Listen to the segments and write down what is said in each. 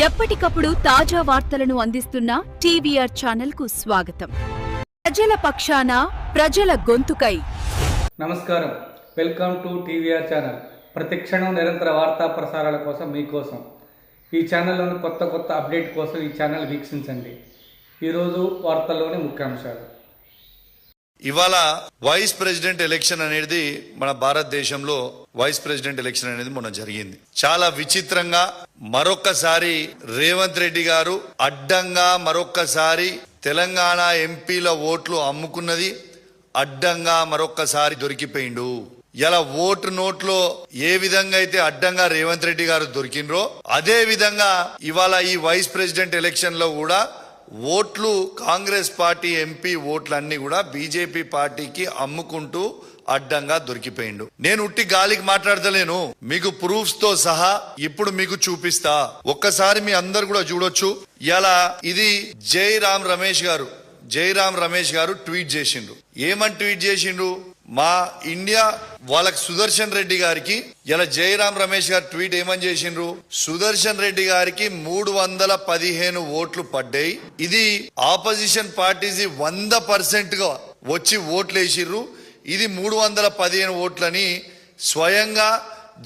ఎప్పటికప్పుడు తాజా వార్తలను అందిస్తున్న టీవీఆర్ ఛానల్ కు స్వాగతం. ప్రజల పక్షాన, ప్రజల గొంతుకై. నమస్కారం, వెల్కమ్ టు టీవీఆర్ ఛానల్. ప్రతి క్షణం నిరంతర వార్తా ప్రసారాల కోసం మీకోసం ఈ ఛానల్లోని కొత్త అప్డేట్ కోసం ఈ ఛానల్ వీక్షించండి. ఈరోజు వార్తల్లోని ముఖ్యాంశాలు. ఇవాళ వైస్ ప్రెసిడెంట్ ఎలక్షన్ అనేది మన భారతదేశంలో వైస్ ప్రెసిడెంట్ ఎలక్షన్ అనేది మొన్న జరిగింది. చాలా విచిత్రంగా మరొక్కసారి రేవంత్ రెడ్డి గారు అడ్డంగా మరొక్కసారి తెలంగాణ ఎంపీల ఓట్లు అమ్ముకున్నది, అడ్డంగా మరొక్కసారి దొరికిపోయిండు. ఇలా ఓటు నోట్లో ఏ విధంగా అయితే అడ్డంగా రేవంత్ రెడ్డి గారు దొరికినరో అదే విధంగా ఇవాళ ఈ వైస్ ప్రెసిడెంట్ ఎలక్షన్ లో కూడా ఓట్లు కాంగ్రెస్ పార్టీ ఎంపీ ఓట్లన్నీ కూడా బీజేపీ పార్టీకి అమ్ముకుంటూ అడ్డంగా దొరికిపోయిండు. నేను ఉట్టి గాలికి మాట్లాడతలేను, మీకు ప్రూఫ్స్ తో సహా ఇప్పుడు మీకు చూపిస్తా. ఒక్కసారి మీ అందరు కూడా చూడొచ్చు. ఇలా ఇది జైరామ్ రమేష్ గారు ట్వీట్ చేసిండు. ఏమని ట్వీట్ చేసిండు? మా ఇండియా వాళ్ళకి సుదర్శన్ రెడ్డి గారికి ఇలా జైరామ్ రమేష్ గారు ట్వీట్ ఏమని చేసిండ్రు? సుదర్శన్ రెడ్డి గారికి 315 ఓట్లు పడ్డాయి. ఇది ఆపోజిషన్ పార్టీస్ 100% గా వచ్చి ఓట్లు వేసిర్రు. ఇది 315 ఓట్లని స్వయంగా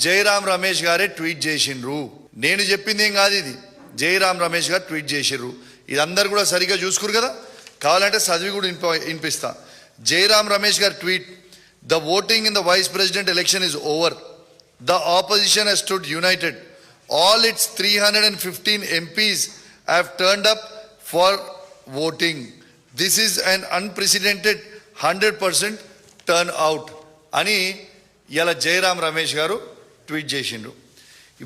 జైరామ్ రమేష్ గారే ట్వీట్ చేసిండ్రు. నేను చెప్పింది ఏం కాదు, ఇది జైరామ్ రమేష్ గారు ట్వీట్ చేసిర్రు. ఇది అందరు కూడా సరిగ్గా చూసుకురు కదా, కావాలంటే చదివి కూడా వినిపిస్తా. జైరామ్ రమేష్ గారు tweet: The voting in the vice president election is over. The opposition has stood united. All its 315 MPs have turned up for voting. This is an unprecedented 100% turnout. అని ఇలా జైరామ్ రమేష్ గారు ట్వీట్ చేసిండ్రు.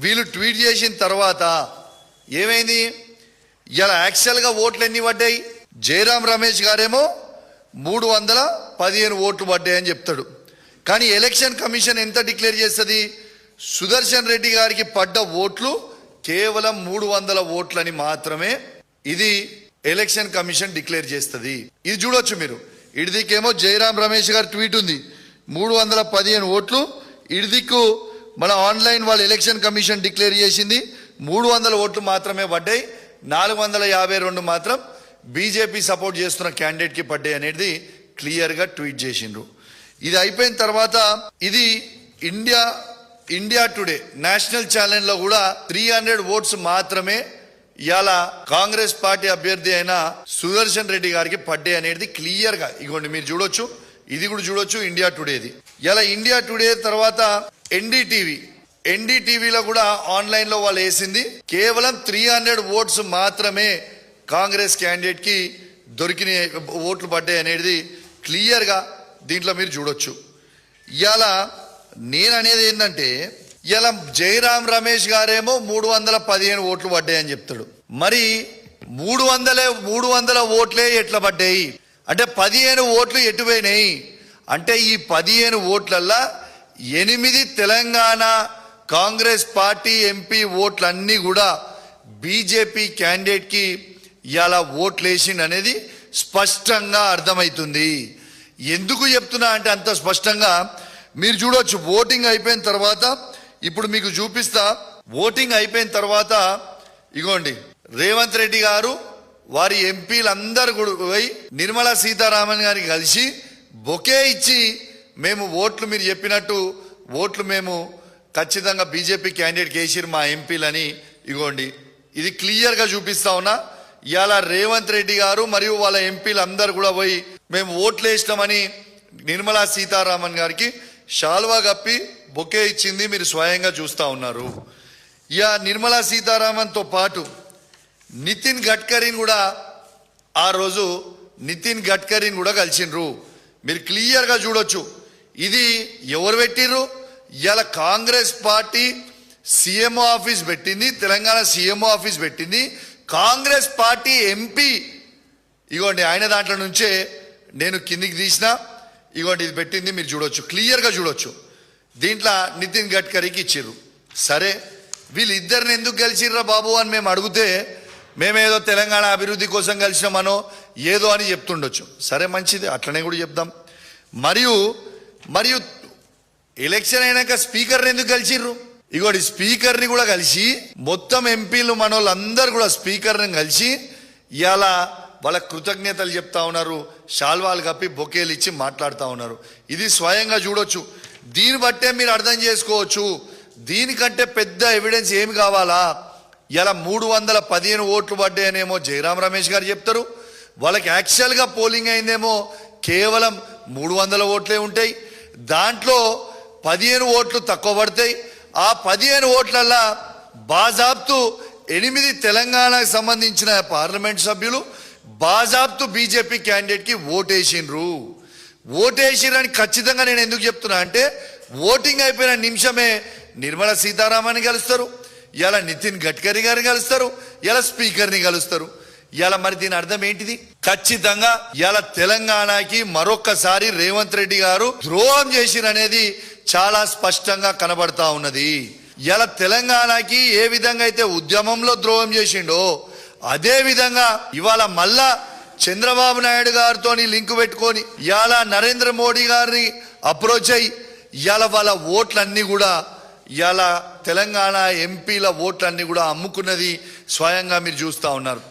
వీళ్ళు ట్వీట్ చేసిన తర్వాత ఏమైంది? ఇలా యాక్చువల్గా ఓట్లు ఎన్ని పడ్డాయి? జైరామ్ రమేష్ గారేమో 315 ఓట్లు పడ్డాయని చెప్తాడు. కానీ ఎలక్షన్ కమిషన్ ఎంత డిక్లేర్ చేస్తుంది? సుదర్శన్ రెడ్డి గారికి పడ్డ ఓట్లు కేవలం 300 ఓట్లని మాత్రమే ఇది ఎలక్షన్ కమిషన్ డిక్లేర్ చేస్తుంది. ఇది చూడొచ్చు మీరు. ఇడిదికేమో జైరామ్ రమేష్ గారు ట్వీట్ ఉంది, 315 ఓట్లు. ఇడిదిక్కు మన ఆన్లైన్ వాళ్ళు ఎలక్షన్ కమిషన్ డిక్లేర్ చేసింది 300 ఓట్లు మాత్రమే పడ్డాయి. 452 మాత్రం బీజేపీ సపోర్ట్ చేస్తున్న క్యాండిడేట్ కి పడ్డాయి అనేది క్లియర్ గా ట్వీట్ చేసిండ్రు. ఇది అయిపోయిన తర్వాత ఇది ఇండియా టుడే నేషనల్ ఛానల్ లో కూడా 300 ఓట్స్ మాత్రమే ఇవాళ కాంగ్రెస్ పార్టీ అభ్యర్థి అయిన సుదర్శన్ రెడ్డి గారికి పడ్డాయి అనేది క్లియర్ గా ఇగోండి మీరు చూడొచ్చు. ఇది కూడా చూడొచ్చు ఇండియా టుడేది. ఇలా ఇండియా టుడే తర్వాత ఎన్డీటీవీలో కూడా ఆన్లైన్ లో వాళ్ళు వేసింది కేవలం 300 ఓట్స్ మాత్రమే కాంగ్రెస్ క్యాండిడేట్ కి దొరికిన ఓట్లు పడ్డాయి అనేది క్లియర్ గా దీంట్లో మీరు చూడొచ్చు. ఇవాళ నేను అనేది ఏంటంటే ఇలా జైరామ్ రమేష్ గారేమో 315 ఓట్లు పడ్డాయని చెప్తాడు. మరి 300 ఓట్లే ఎట్లా పడ్డాయి అంటే 15 ఓట్లు ఎటుపోయినాయి అంటే ఈ 15 ఓట్లల్లా 8 తెలంగాణ కాంగ్రెస్ పార్టీ ఎంపీ ఓట్లన్నీ కూడా బీజేపీ క్యాండిడేట్ కి ఇలా ఓట్లు వేసిండు అనేది స్పష్టంగా అర్థమవుతుంది. ఎందుకు చెప్తున్నా అంటే అంత స్పష్టంగా మీరు చూడొచ్చు. ఓటింగ్ అయిపోయిన తర్వాత ఇప్పుడు మీకు చూపిస్తా. ఓటింగ్ అయిపోయిన తర్వాత ఇగోండి రేవంత్ రెడ్డి గారు వారి ఎంపీలందరూ కూడా పోయి నిర్మలా సీతారామన్ గారికి కలిసి బొకే ఇచ్చి మేము ఓట్లు మీరు చెప్పినట్టు ఓట్లు మేము ఖచ్చితంగా బీజేపీ క్యాండిడేట్కి వేసిరు మా ఎంపీలని ఇగోండి ఇది క్లియర్గా చూపిస్తా ఉన్నా. ఇవాళ రేవంత్ రెడ్డి గారు మరియు వాళ్ళ ఎంపీలు అందరు కూడా పోయి మేము ఓట్లు వేసినామని నిర్మలా సీతారామన్ గారికి షాల్వా కప్పి బొకే ఇచ్చింది మీరు స్వయంగా చూస్తా ఉన్నారు. ఇక నిర్మలా సీతారామన్ తో పాటు నితిన్ గడ్కరీని కూడా ఆ రోజు కూడా కలిసిండ్రు. మీరు క్లియర్గా చూడొచ్చు. ఇది ఎవరు పెట్టిర్రు? ఇవాళ కాంగ్రెస్ పార్టీ సీఎంఓ ఆఫీస్ పెట్టింది, తెలంగాణ సీఎంఓ ఆఫీస్ పెట్టింది. కాంగ్రెస్ పార్టీ ఎంపీ ఇగోండి ఆయన దాంట్లో నుంచే నేను కిందికి తీసిన ఇగోండి ఇది పెట్టింది మీరు చూడొచ్చు, క్లియర్గా చూడొచ్చు. దీంట్లో నితిన్ గడ్కరీకి ఇచ్చిర్రు. సరే వీళ్ళిద్దరిని ఎందుకు కలిసిర్రా బాబు అని మేము అడిగితే మేమేదో తెలంగాణ అభివృద్ధి కోసం కలిసినామనో ఏదో అని చెప్తుండొచ్చు. సరే మంచిది, అట్లనే కూడా చెప్దాం. మరియు ఎలక్షన్ అయినాక స్పీకర్ని ఎందుకు కలిసిర్రు? ఇగోటి స్పీకర్ని కూడా కలిసి మొత్తం ఎంపీలు మనోళ్ళందరూ కూడా స్పీకర్ని కలిసి ఇవాళ వాళ్ళ కృతజ్ఞతలు చెప్తా ఉన్నారు, శాల్వాలు కప్పి బొకేలు ఇచ్చి మాట్లాడుతూ ఉన్నారు. ఇది స్వయంగా చూడొచ్చు. దీన్ని బట్టే మీరు అర్థం చేసుకోవచ్చు దీనికంటే పెద్ద ఎవిడెన్స్ ఏమి కావాలా. ఇలా 315 ఓట్లు పడ్డాయనేమో జయరాం రమేష్ గారు చెప్తారు, వాళ్ళకి యాక్చువల్గా పోలింగ్ అయిందేమో కేవలం 300 ఓట్లే ఉంటాయి. దాంట్లో 15 ఓట్లు తక్కువ పడతాయి. ఆ 15 ఓట్లల్లా బాజాబ్తు 8 తెలంగాణకు సంబంధించిన పార్లమెంట్ సభ్యులు బాజాబ్తు బీజేపీ క్యాండిడేట్కి ఓటేసిరని ఖచ్చితంగా నేను ఎందుకు చెప్తున్నా అంటే ఓటింగ్ అయిపోయిన నిమిషమే నిర్మలా సీతారామన్ కలుస్తారు, ఇలా నితిన్ గడ్కరీ గారిని కలుస్తారు, ఇలా స్పీకర్ని కలుస్తారు. ఇలా మరి దీని అర్థం ఏంటిది? ఖచ్చితంగా ఇలా తెలంగాణకి మరొక్కసారి రేవంత్ రెడ్డి గారు ద్రోహం చేసిరనేది చాలా స్పష్టంగా కనబడతా ఉన్నది. ఇలా తెలంగాణకి ఏ విధంగా అయితే ఉద్యమంలో ద్రోహం చేసిండో అదే విధంగా ఇవాళ మళ్ళా చంద్రబాబు నాయుడు గారితో లింక్ పెట్టుకొని ఇవాళ నరేంద్ర మోడీ గారిని అప్రోచ్ అయ్యి ఇవాళ వాళ్ళ ఓట్లన్నీ కూడా ఇవాళ తెలంగాణ ఎంపీల ఓట్లన్నీ కూడా అమ్ముకున్నది స్వయంగా మీరు చూస్తూ ఉన్నారు.